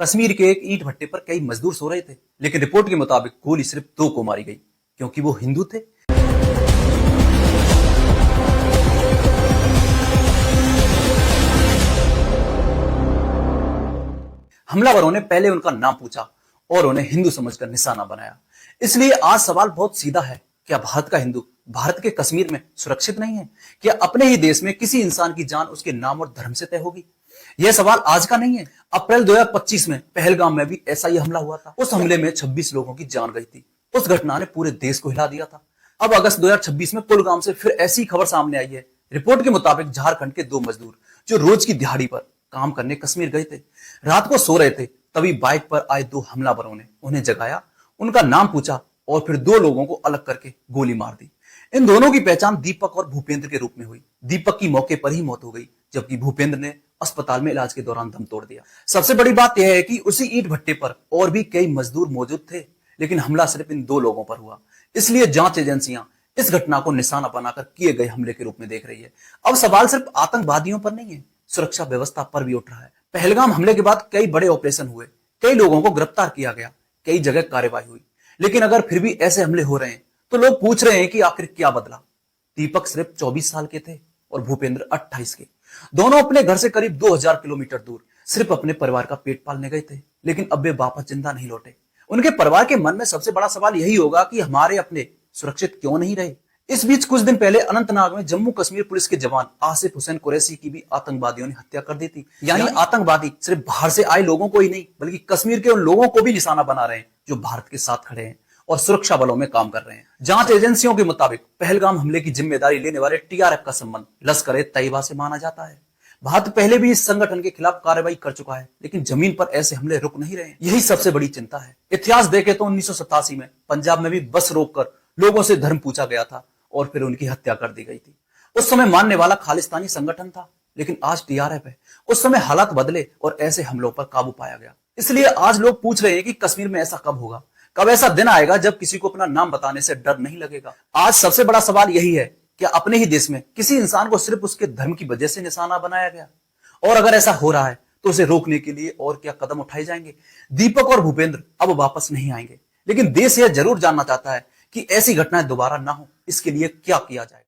कश्मीर के एक ईंट भट्टे पर कई मजदूर सो रहे थे, लेकिन रिपोर्ट के मुताबिक गोली सिर्फ 2 को मारी गई क्योंकि वो हिंदू थे। हमलावरों ने पहले उनका नाम पूछा और उन्हें हिंदू समझकर निशाना बनाया। इसलिए आज सवाल बहुत सीधा है, क्या भारत का हिंदू भारत के कश्मीर में सुरक्षित नहीं है? क्या अपने ही देश में किसी इंसान की जान उसके नाम और धर्म से तय होगी? यह सवाल आज का नहीं है। अप्रैल 2025 में पहलगाम में भी ऐसा ही हमला हुआ था। उस हमले में 26 लोगों की जान गई थी। उस घटना ने पूरे देश को हिला दिया था। अब अगस्त 2026 में कुलगाम से फिर ऐसी खबर सामने आई है। रिपोर्ट के मुताबिक झारखंड के 2 मजदूर जो रोज की दिहाड़ी पर काम करने कश्मीर गए थे, रात को सो रहे थे, तभी बाइक पर आए 2 हमलावरों ने उन्हें जगाया, उनका नाम पूछा और फिर 2 लोगों को अलग करके गोली मार दी। इन दोनों की पहचान दीपक और भूपेंद्र के रूप में हुई। दीपक की मौके पर ही मौत हो गई, जबकि भूपेंद्र ने अस्पताल में इलाज के दौरान दम तोड़ दिया। सबसे बड़ी बात यह है कि उसी ईंट भट्टे पर और भी कई मजदूर मौजूद थे, लेकिन हमला सिर्फ इन 2 लोगों पर हुआ। इसलिए जांच एजेंसियां इस घटना को निशाना बनाकर किए गए हमले के रूप में देख रही है। अब सवाल सिर्फ आतंकवादियों पर नहीं है, सुरक्षा व्यवस्था पर भी उठ रहा है। पहलगाम हमले के बाद कई बड़े ऑपरेशन हुए, कई लोगों को गिरफ्तार किया गया, कई जगह कार्रवाई हुई, लेकिन अगर फिर भी ऐसे हमले हो रहे हैं तो लोग पूछ रहे हैं कि आखिर क्या बदला। दीपक सिर्फ 24 साल के थे और भूपेंद्र 28 के। दोनों अपने घर से करीब 2000 किलोमीटर दूर सिर्फ अपने परिवार का पेट पालने गए थे, लेकिन अब वे वापस जिंदा नहीं लौटे। उनके परिवार के मन में सबसे बड़ा सवाल यही होगा कि हमारे अपने सुरक्षित क्यों नहीं रहे। इस बीच कुछ दिन पहले अनंतनाग में जम्मू कश्मीर पुलिस के जवान आसिफ हुसैन कुरैशी की भी आतंकवादियों ने हत्या कर दी थी। यानी आतंकवादी सिर्फ बाहर से आए लोगों को ही नहीं, बल्कि कश्मीर के उन लोगों को भी निशाना बना रहे हैं जो भारत के साथ खड़े हैं और सुरक्षा बलों में काम कर रहे हैं। जांच एजेंसियों के मुताबिक पहलगाम हमले की जिम्मेदारी लेने वाले टीआरएफ का संबंध लश्कर-ए-तैयबा से माना जाता है। भारत पहले भी इस संगठन के खिलाफ कार्रवाई कर चुका है, लेकिन जमीन पर ऐसे हमले रुक नहीं रहे। यही सबसे बड़ी चिंता है। इतिहास देखें तो 1987 में पंजाब में भी बस रोककर लोगों से धर्म पूछा गया था और फिर उनकी हत्या कर दी गई थी। उस समय मानने वाला खालिस्तानी संगठन था, लेकिन आज टीआरएफ है। उस समय हालात बदले और ऐसे हमलों पर काबू पाया गया। इसलिए आज लोग पूछ रहे हैं कि कश्मीर में ऐसा कब होगा, कब ऐसा दिन आएगा जब किसी को अपना नाम बताने से डर नहीं लगेगा। आज सबसे बड़ा सवाल यही है कि अपने ही देश में किसी इंसान को सिर्फ उसके धर्म की वजह से निशाना बनाया गया, और अगर ऐसा हो रहा है तो उसे रोकने के लिए और क्या कदम उठाए जाएंगे। दीपक और भूपेंद्र अब वापस नहीं आएंगे, लेकिन देश यह जरूर जानना चाहता है कि ऐसी घटनाएं दोबारा ना हो, इसके लिए क्या किया जाए।